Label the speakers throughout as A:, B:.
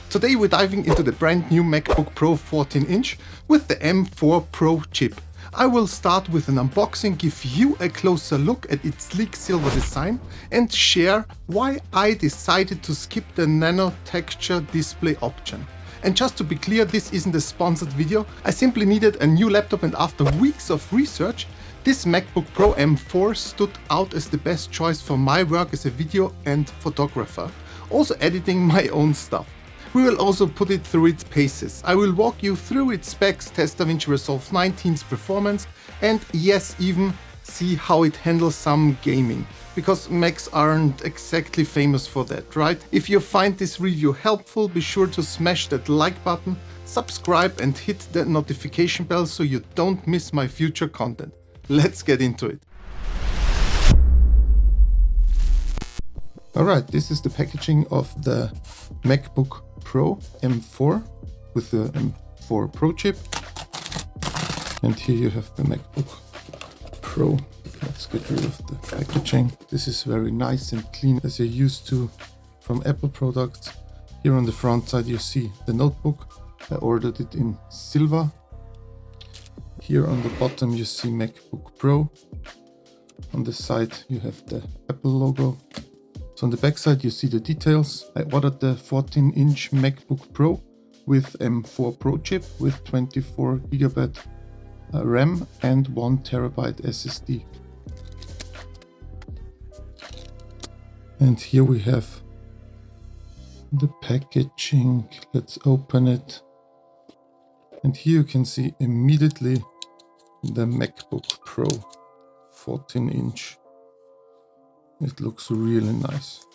A: Today we're diving into the brand new MacBook Pro 14-inch with the M4 Pro chip. I will start with an unboxing, give you a closer look at its sleek silver design and share why I decided to skip the Nano texture display option. And just to be clear, this isn't a sponsored video. I simply needed a new laptop, and after weeks of research, this MacBook Pro M4 stood out as the best choice for my work as a video and photographer, also editing my own stuff. We will also put it through its paces. I will walk you through its specs, test DaVinci Resolve 19's performance, and yes, even see how it handles some gaming. Because Macs aren't exactly famous for that, right? If you find this review helpful, be sure to smash that like button, subscribe and hit the notification bell so you don't miss my future content. Let's get into it. Alright, this is the packaging of the MacBook Pro M4 with the M4 Pro chip. And here you have the MacBook Pro. Let's get rid of the packaging. This is very nice and clean as you're used to from Apple products. Here on the front side you see the notebook. I ordered it in silver. Here on the bottom you see MacBook Pro. On the side you have the Apple logo. So on the back side you see the details. I ordered the 14-inch MacBook Pro with M4 Pro chip with 24GB RAM and 1TB SSD. And here we have the packaging. Let's open it. And here you can see immediately the MacBook Pro 14-inch. It looks really nice.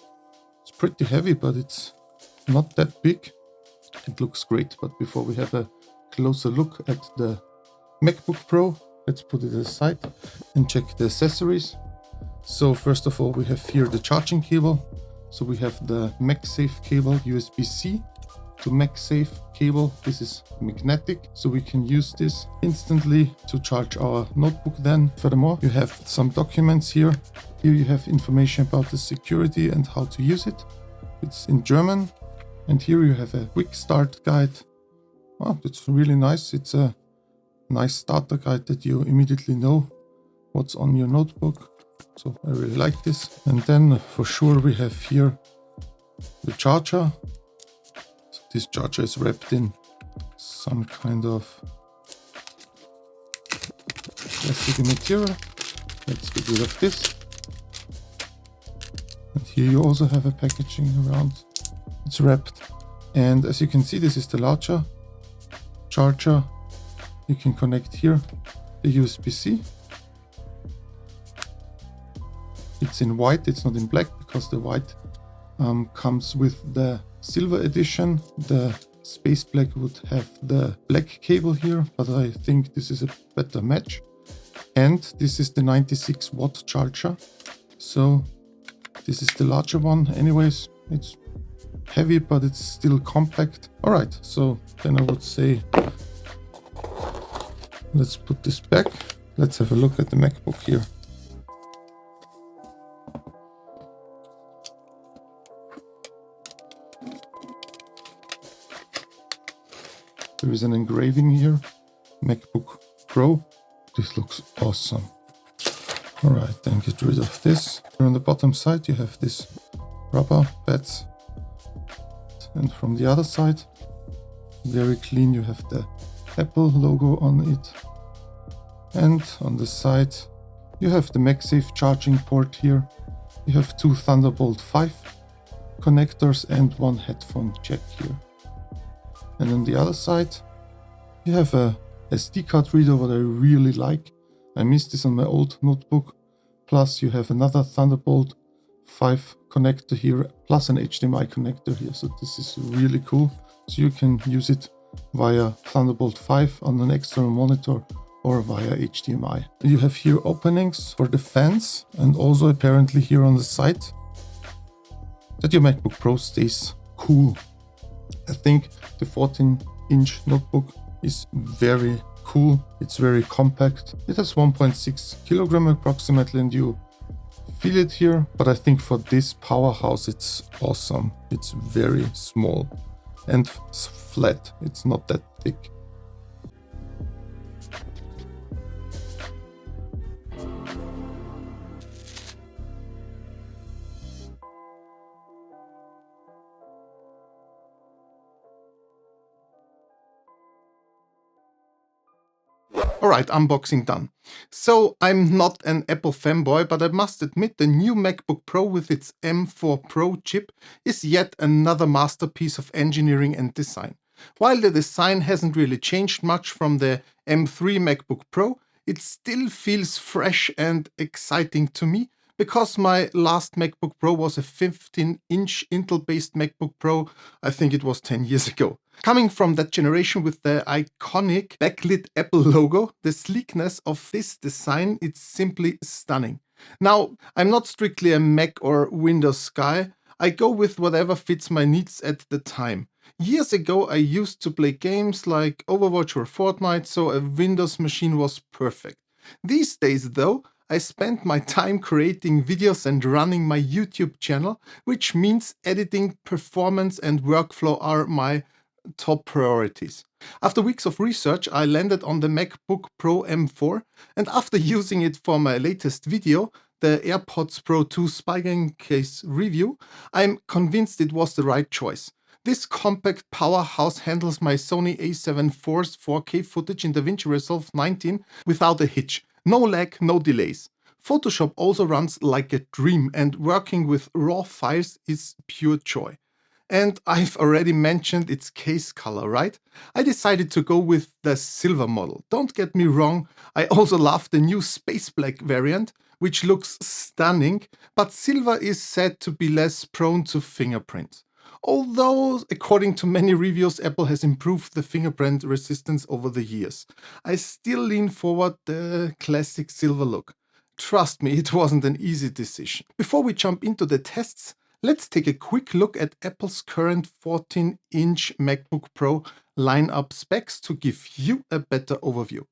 A: It's pretty heavy, but it's not that big. It looks great. But before we have a closer look at the MacBook Pro, let's put it aside and check the accessories. So first of all, we have here the charging cable. So we have the MagSafe cable, USB-C to MagSafe cable. This is magnetic, so we can use this instantly to charge our notebook then. Furthermore, you have some documents here. Here you have information about the security and how to use it. It's in German. And here you have a quick start guide. Oh, it's really nice. It's a nice starter guide that you immediately know what's on your notebook. So I really like this. And then for sure we have here the charger. So this charger is wrapped in some kind of plastic material. Let's get rid of this. And here you also have a packaging around. It's wrapped. And as you can see, this is the larger charger. You can connect here the USB-C. It's in white, it's not in black, because the white comes with the silver edition. The space black would have the black cable here, but I think this is a better match. And this is the 96-watt charger. So this is the larger one. Anyways, it's heavy, but it's still compact. All right, so then I would say, let's put this back. Let's have a look at the MacBook here. There is an engraving here, MacBook Pro. This looks awesome. All right, then get rid of this. Here on the bottom side, you have this rubber pads. And from the other side, very clean, you have the Apple logo on it. And on the side, you have the MagSafe charging port here. You have two Thunderbolt 5 connectors and one headphone jack here. And on the other side, you have a SD card reader, what I really like. I missed this on my old notebook. Plus you have another Thunderbolt 5 connector here, plus an HDMI connector here. So this is really cool. So you can use it via Thunderbolt 5 on an external monitor or via HDMI. You have here openings for the fans, and also apparently here on the side that your MacBook Pro stays cool. I think the 14-inch notebook is very cool. It's very compact. It has 1.6 kilogram approximately, and you feel it here. But I think for this powerhouse, it's awesome. It's very small. and flat. It's not that thick. Alright, unboxing done. So I'm not an Apple fanboy, but I must admit the new MacBook Pro with its M4 Pro chip is yet another masterpiece of engineering and design. While the design hasn't really changed much from the M3 MacBook Pro, it still feels fresh and exciting to me because my last MacBook Pro was a 15-inch Intel-based MacBook Pro. I think it was 10 years ago. Coming from that generation with the iconic backlit Apple logo, the sleekness of this design is simply stunning. Now, I'm not strictly a Mac or Windows guy. I go with whatever fits my needs at the time. Years ago, I used to play games like Overwatch or Fortnite, so a Windows machine was perfect. These days, though, I spend my time creating videos and running my YouTube channel, which means editing, performance, and workflow are my top priorities. After weeks of research, I landed on the MacBook Pro M4, and after using it for my latest video, the AirPods Pro 2 spy case review, I'm convinced it was the right choice. This compact powerhouse handles my Sony a7 IV's 4K footage in DaVinci Resolve 19 without a hitch. No lag, no delays. Photoshop also runs like a dream, and working with raw files is pure joy. And I've already mentioned its case color, right? I decided to go with the silver model. Don't get me wrong, I also love the new space black variant, which looks stunning, but silver is said to be less prone to fingerprints. Although, according to many reviews, Apple has improved the fingerprint resistance over the years. I still lean forward the classic silver look. Trust me, it wasn't an easy decision. Before we jump into the tests, let's take a quick look at Apple's current 14-inch MacBook Pro lineup specs to give you a better overview.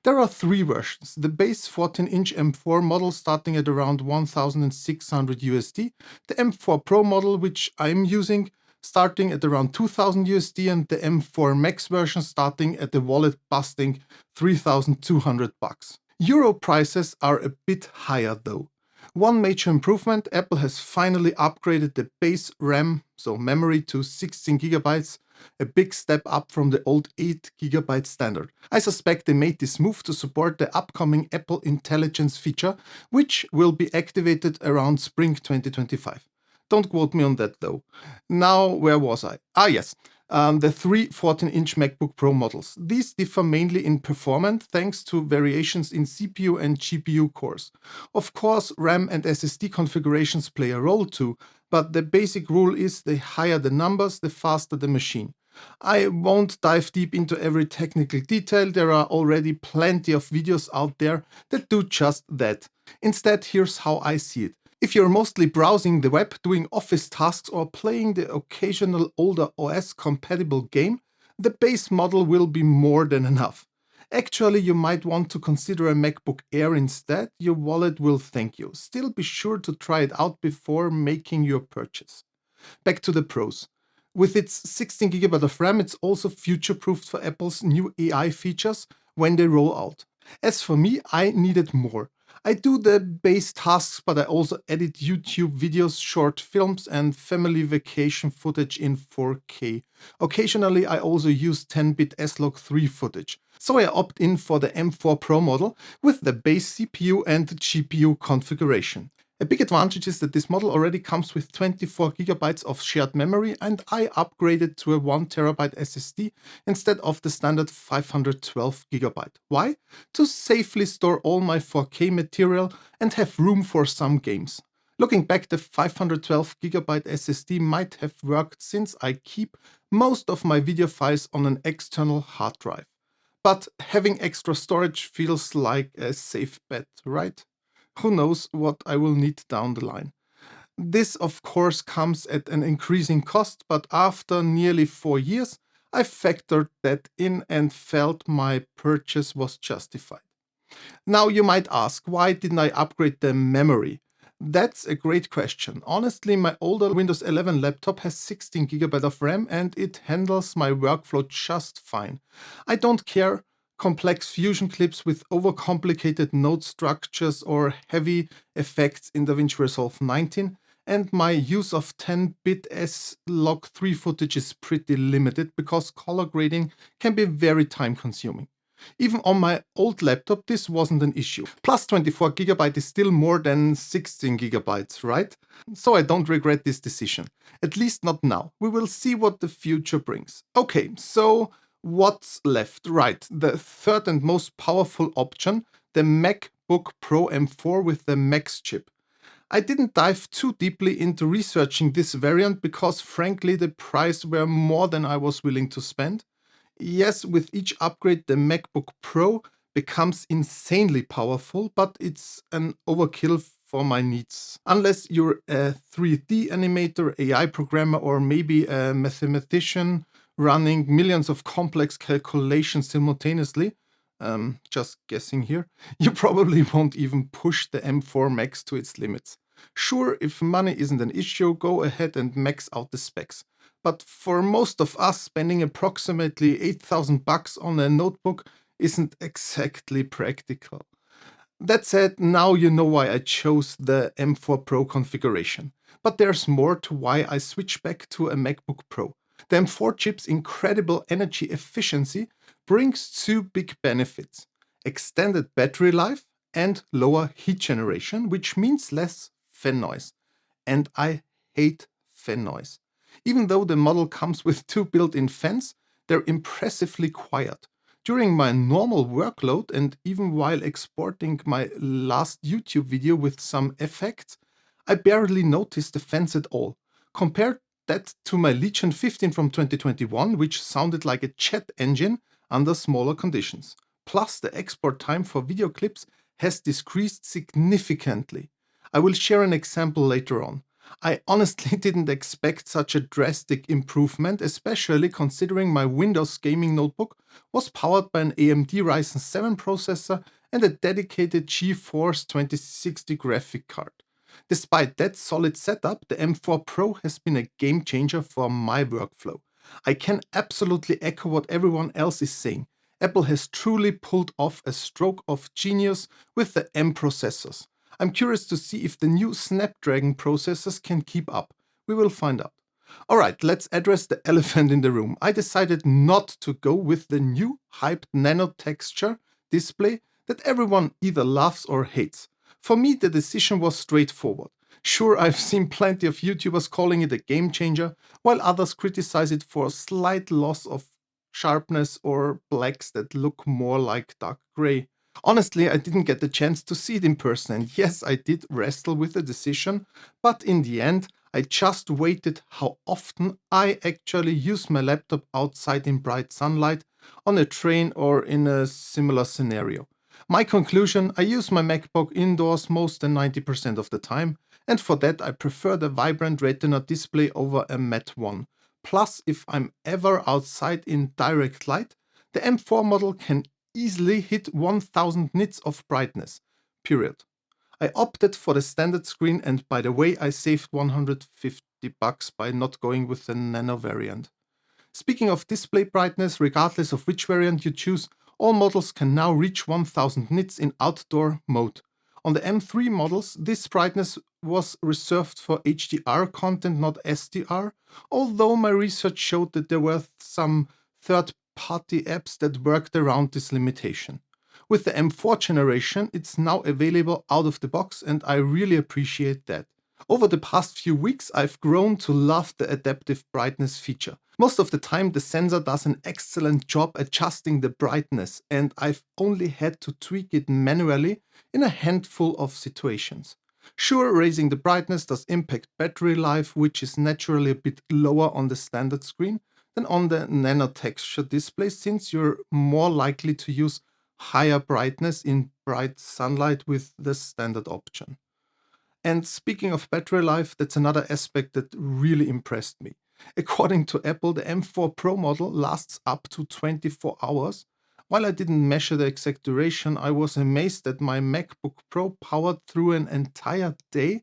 A: There are three versions: the base 14-inch M4 model starting at around $1,600 USD, the M4 Pro model, which I'm using, starting at around $2,000 USD, and the M4 Max version starting at the wallet-busting $3,200. Euro prices are a bit higher though. One major improvement: Apple has finally upgraded the base RAM, so memory, to 16 GB, a big step up from the old 8 GB standard. I suspect they made this move to support the upcoming Apple Intelligence feature, which will be activated around spring 2025. Don't quote me on that though. Now, where was I? Yes. The three 14-inch MacBook Pro models. These differ mainly in performance thanks to variations in CPU and GPU cores. Of course, RAM and SSD configurations play a role too, but the basic rule is the higher the numbers, the faster the machine. I won't dive deep into every technical detail. There are already plenty of videos out there that do just that. Instead, here's how I see it. If you're mostly browsing the web, doing office tasks, or playing the occasional older OS-compatible game, the base model will be more than enough. Actually, you might want to consider a MacBook Air instead. Your wallet will thank you. Still, be sure to try it out before making your purchase. Back to the pros. With its 16 GB of RAM, it's also future-proofed for Apple's new AI features when they roll out. As for me, I needed more. I do the base tasks, but I also edit YouTube videos, short films, and family vacation footage in 4K. Occasionally, I also use 10-bit S-Log3 footage. So I opt in for the M4 Pro model with the base CPU and GPU configuration. A big advantage is that this model already comes with 24 GB of shared memory, and I upgraded to a 1 TB SSD instead of the standard 512 GB. Why? To safely store all my 4K material and have room for some games. Looking back, the 512 GB SSD might have worked since I keep most of my video files on an external hard drive. But having extra storage feels like a safe bet, right? Who knows what I will need down the line. This, of course, comes at an increasing cost, but after nearly 4 years, I factored that in and felt my purchase was justified. Now you might ask, why didn't I upgrade the memory? That's a great question. Honestly, my older Windows 11 laptop has 16 GB of RAM and it handles my workflow just fine. I don't care complex fusion clips with overcomplicated node structures or heavy effects in DaVinci Resolve 19, and my use of 10-bit S-Log3 footage is pretty limited because color grading can be very time consuming. Even on my old laptop, this wasn't an issue. Plus 24 GB is still more than 16 GB, right? So I don't regret this decision. At least not now. We will see what the future brings. Okay, so what's left? Right, the third and most powerful option, the MacBook Pro M4 with the Max chip. I didn't dive too deeply into researching this variant because frankly the price were more than I was willing to spend. Yes, with each upgrade, the MacBook Pro becomes insanely powerful, but it's an overkill for my needs. Unless you're a 3D animator, AI programmer, or maybe a mathematician running millions of complex calculations simultaneously, just guessing here, you probably won't even push the M4 Max to its limits. Sure, if money isn't an issue, go ahead and max out the specs. But for most of us, spending approximately 8,000 bucks on a notebook isn't exactly practical. That said, now you know why I chose the M4 Pro configuration. But there's more to why I switched back to a MacBook Pro. The M4 chip's incredible energy efficiency brings two big benefits: extended battery life and lower heat generation, which means less fan noise. And I hate fan noise. Even though the model comes with two built-in fans, they're impressively quiet. During my normal workload and even while exporting my last YouTube video with some effects, I barely noticed the fans at all. Compare that to my Legion 15 from 2021, which sounded like a jet engine under smaller conditions. Plus, the export time for video clips has decreased significantly. I will share an example later on. I honestly didn't expect such a drastic improvement, especially considering my Windows gaming notebook was powered by an AMD Ryzen 7 processor and a dedicated GeForce 2060 graphic card. Despite that solid setup, the M4 Pro has been a game changer for my workflow. I can absolutely echo what everyone else is saying. Apple has truly pulled off a stroke of genius with the M processors. I'm curious to see if the new Snapdragon processors can keep up. We will find out. Alright, let's address the elephant in the room. I decided not to go with the new hyped nano texture display that everyone either loves or hates. For me, the decision was straightforward. Sure, I've seen plenty of YouTubers calling it a game changer, while others criticize it for a slight loss of sharpness or blacks that look more like dark gray. Honestly, I didn't get the chance to see it in person, and yes, I did wrestle with the decision, but in the end, I just weighted how often I actually use my laptop outside in bright sunlight, on a train, or in a similar scenario. My conclusion: I use my MacBook indoors most than 90% of the time, and for that I prefer the vibrant Retina display over a matte one. Plus, if I'm ever outside in direct light, the M4 model can easily hit 1000 nits of brightness. Period. I opted for the standard screen, and by the way, I saved 150 bucks by not going with the nano variant. Speaking of display brightness, regardless of which variant you choose, all models can now reach 1000 nits in outdoor mode. On the M3 models, this brightness was reserved for HDR content, not SDR, although my research showed that there were some third-party apps that worked around this limitation. With the M4 generation, it's now available out of the box, and I really appreciate that. Over the past few weeks, I've grown to love the adaptive brightness feature. Most of the time, the sensor does an excellent job adjusting the brightness, and I've only had to tweak it manually in a handful of situations. Sure, raising the brightness does impact battery life, which is naturally a bit lower on the standard screen than on the nano texture display, since you're more likely to use higher brightness in bright sunlight with the standard option. And speaking of battery life, that's another aspect that really impressed me. According to Apple, the M4 Pro model lasts up to 24 hours. While I didn't measure the exact duration, I was amazed that my MacBook Pro powered through an entire day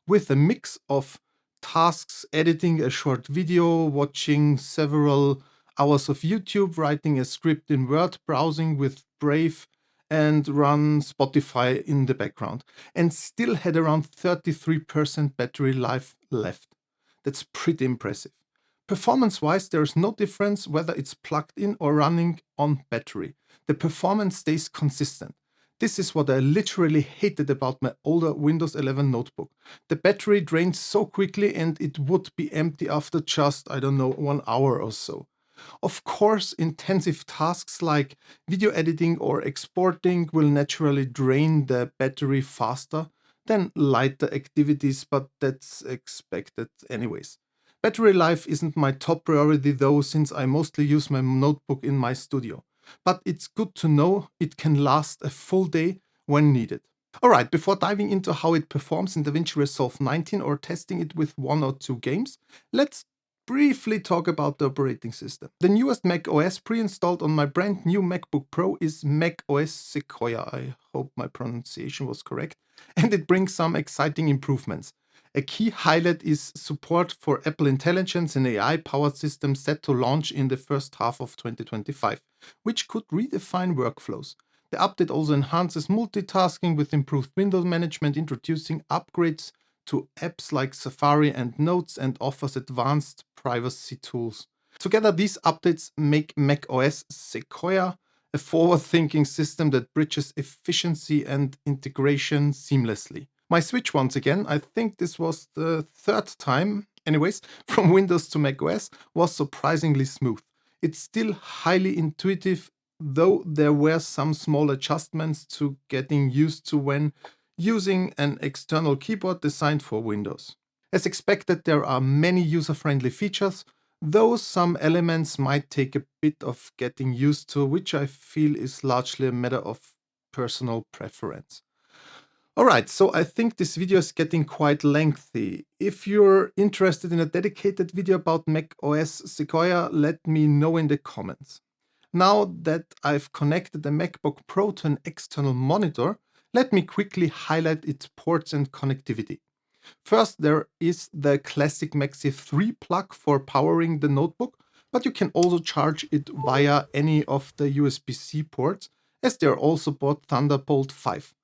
A: with a mix of tasks, editing a short video, watching several hours of YouTube, writing a script in Word, browsing with Brave, and run Spotify in the background, and still had around 33% battery life left. That's pretty impressive. Performance-wise, there's no difference whether it's plugged in or running on battery. The performance stays consistent. This is what I literally hated about my older Windows 11 notebook. The battery drains so quickly and it would be empty after just, I don't know, 1 hour or so. Of course, intensive tasks like video editing or exporting will naturally drain the battery faster than lighter activities, but that's expected anyways. Battery life isn't my top priority though, since I mostly use my notebook in my studio. But it's good to know it can last a full day when needed. Alright, before diving into how it performs in DaVinci Resolve 19 or testing it with 1 or 2 games, let's briefly talk about the operating system. The newest macOS pre-installed on my brand new MacBook Pro is macOS Sequoia. I hope my pronunciation was correct. And it brings some exciting improvements. A key highlight is support for Apple Intelligence and AI-powered systems set to launch in the first half of 2025, which could redefine workflows. The update also enhances multitasking with improved window management, introducing upgrades to apps like Safari and Notes, and offers advanced privacy tools. Together, these updates make macOS Sequoia a forward-thinking system that bridges efficiency and integration seamlessly. My switch once again, I think this was the 3rd time, anyways, from Windows to macOS, was surprisingly smooth. It's still highly intuitive, though there were some small adjustments to getting used to when using an external keyboard designed for Windows. As expected, there are many user-friendly features, though some elements might take a bit of getting used to, which I feel is largely a matter of personal preference. Alright, so I think this video is getting quite lengthy. If you're interested in a dedicated video about macOS Sequoia, let me know in the comments. Now that I've connected the MacBook Pro to an external monitor, let me quickly highlight its ports and connectivity. First, there is the classic Maxi 3 plug for powering the notebook, but you can also charge it via any of the USB-C ports, as they are also support Thunderbolt 5.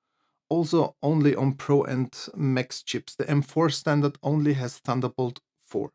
A: Also only on Pro and Max chips. The M4 standard only has Thunderbolt 4.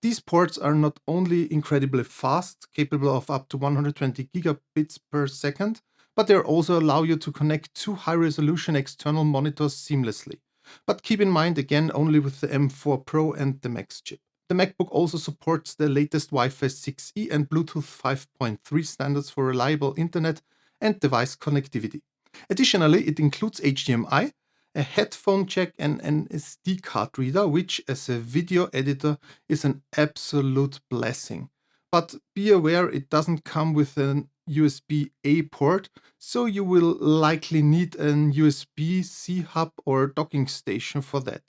A: These ports are not only incredibly fast, capable of up to 120 gigabits per second, but they also allow you to connect 2 high-resolution external monitors seamlessly. But keep in mind, again, only with the M4 Pro and the Max chip. The MacBook also supports the latest Wi-Fi 6E and Bluetooth 5.3 standards for reliable internet and device connectivity. Additionally, it includes HDMI, a headphone jack, and an SD card reader, which as a video editor is an absolute blessing. But be aware it doesn't come with an USB-A port, so you will likely need an USB-C hub or docking station for that.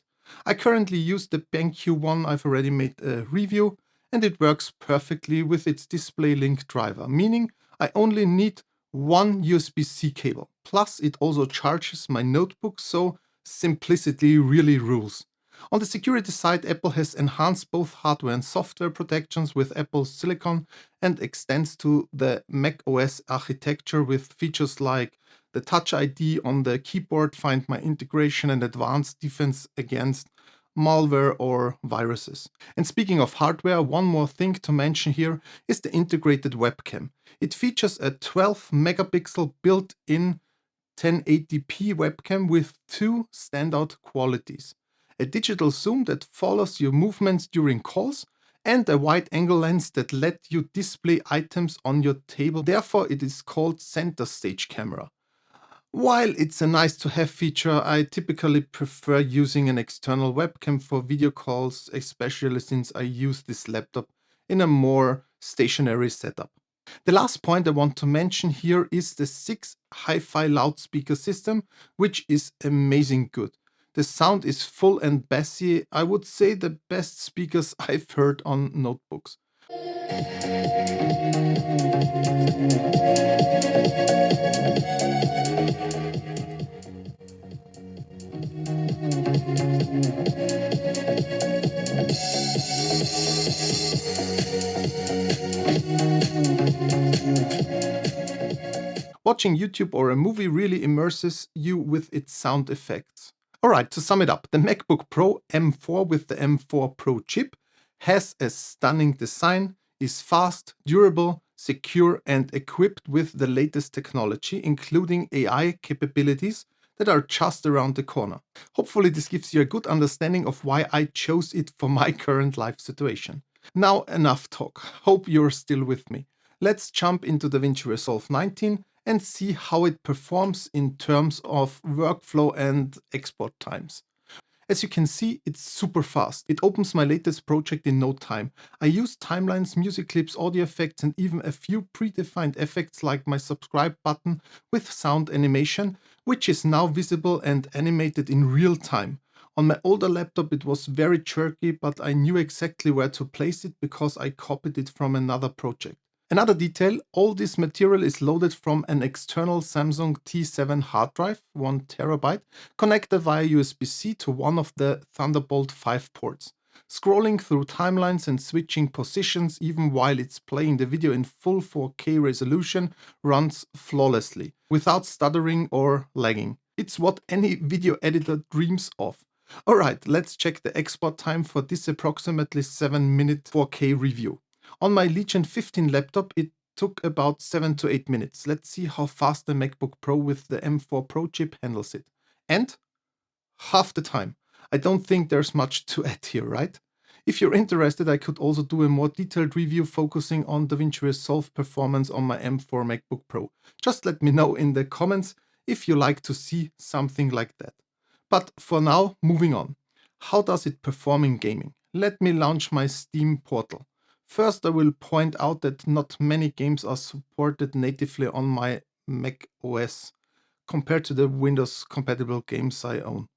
A: I currently use the BenQ one. I've already made a review, and it works perfectly with its display link driver, meaning I only need one USB-C cable. Plus, it also charges my notebook, so simplicity really rules. On the security side, Apple has enhanced both hardware and software protections with Apple's Silicon and extends to the macOS architecture with features like the Touch ID on the keyboard, Find My integration, and advanced defense against malware or viruses. And speaking of hardware, one more thing to mention here is the integrated webcam. It features a 12 megapixel built-in 1080p webcam with 2 standout qualities: a digital zoom that follows your movements during calls, and a wide-angle lens that lets you display items on your table. Therefore, it is called center stage camera. While it's a nice-to-have feature, I typically prefer using an external webcam for video calls, especially since I use this laptop in a more stationary setup. The last point I want to mention here is the 6 hi-fi loudspeaker system, which is amazing good. The sound is full and bassy. I would say the best speakers I've heard on notebooks. Watching YouTube or a movie really immerses you with its sound effects. Alright, to sum it up, the MacBook Pro M4 with the M4 Pro chip has a stunning design, is fast, durable, secure and equipped with the latest technology, including AI capabilities that are just around the corner. Hopefully this gives you a good understanding of why I chose it for my current life situation. Now enough talk. Hope you're still with me. Let's jump into DaVinci Resolve 19 and see how it performs in terms of workflow and export times. As you can see, it's super fast. It opens my latest project in no time. I use timelines, music clips, audio effects and even a few predefined effects like my subscribe button with sound animation, which is now visible and animated in real time. On my older laptop it was very jerky, but I knew exactly where to place it because I copied it from another project. Another detail, all this material is loaded from an external Samsung T7 hard drive, 1 TB, connected via USB-C to one of the Thunderbolt 5 ports. Scrolling through timelines and switching positions even while it's playing the video in full 4K resolution runs flawlessly, without stuttering or lagging. It's what any video editor dreams of. Alright, let's check the export time for this approximately 7-minute 4K review. On my Legion 15 laptop, it took about 7 to 8 minutes. Let's see how fast the MacBook Pro with the M4 Pro chip handles it. And half the time. I don't think there's much to add here, right? If you're interested, I could also do a more detailed review focusing on DaVinci Resolve performance on my M4 MacBook Pro. Just let me know in the comments if you like to see something like that. But for now, moving on. How does it perform in gaming? Let me launch my Steam portal. First, I will point out that not many games are supported natively on my macOS compared to the Windows-compatible games I own.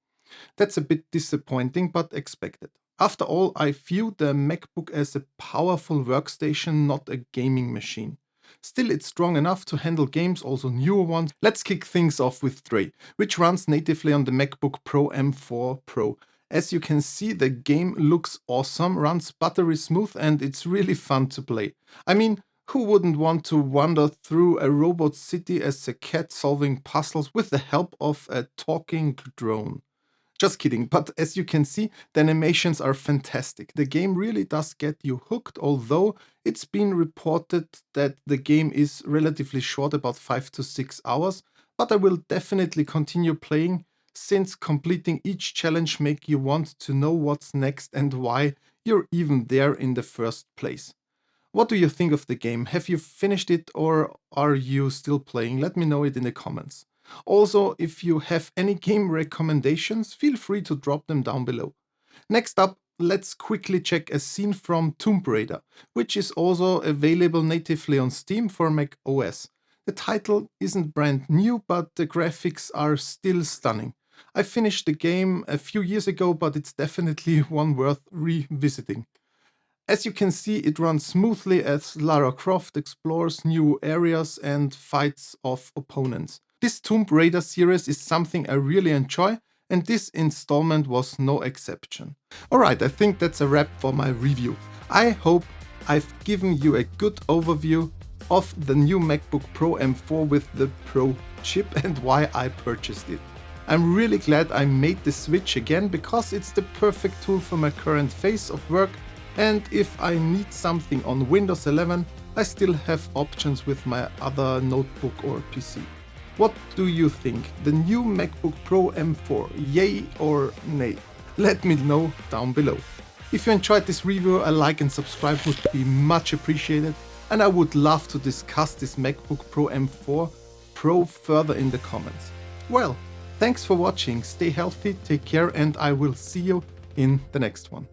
A: That's a bit disappointing, but expected. After all, I view the MacBook as a powerful workstation, not a gaming machine. Still, it's strong enough to handle games, also newer ones. Let's kick things off with Stray, which runs natively on the MacBook Pro M4 Pro. As you can see, the game looks awesome, runs buttery smooth and it's really fun to play. I mean, who wouldn't want to wander through a robot city as a cat solving puzzles with the help of a talking drone? Just kidding, but as you can see, the animations are fantastic. The game really does get you hooked, although it's been reported that the game is relatively short, about 5 to 6 hours, but I will definitely continue playing since completing each challenge makes you want to know what's next and why you're even there in the first place. What do you think of the game? Have you finished it or are you still playing? Let me know it in the comments. Also, if you have any game recommendations, feel free to drop them down below. Next up, let's quickly check a scene from Tomb Raider, which is also available natively on Steam for macOS. The title isn't brand new, but the graphics are still stunning. I finished the game a few years ago, but it's definitely one worth revisiting. As you can see, it runs smoothly as Lara Croft explores new areas and fights off opponents. This Tomb Raider series is something I really enjoy, and this installment was no exception. Alright, I think that's a wrap for my review. I hope I've given you a good overview of the new MacBook Pro M4 with the Pro chip and why I purchased it. I'm really glad I made the switch again because it's the perfect tool for my current phase of work, and if I need something on Windows 11, I still have options with my other notebook or PC. What do you think? The new MacBook Pro M4, yay or nay? Let me know down below. If you enjoyed this review, a like and subscribe would be much appreciated, and I would love to discuss this MacBook Pro M4 Pro further in the comments. Well, thanks for watching, stay healthy, take care, and I will see you in the next one.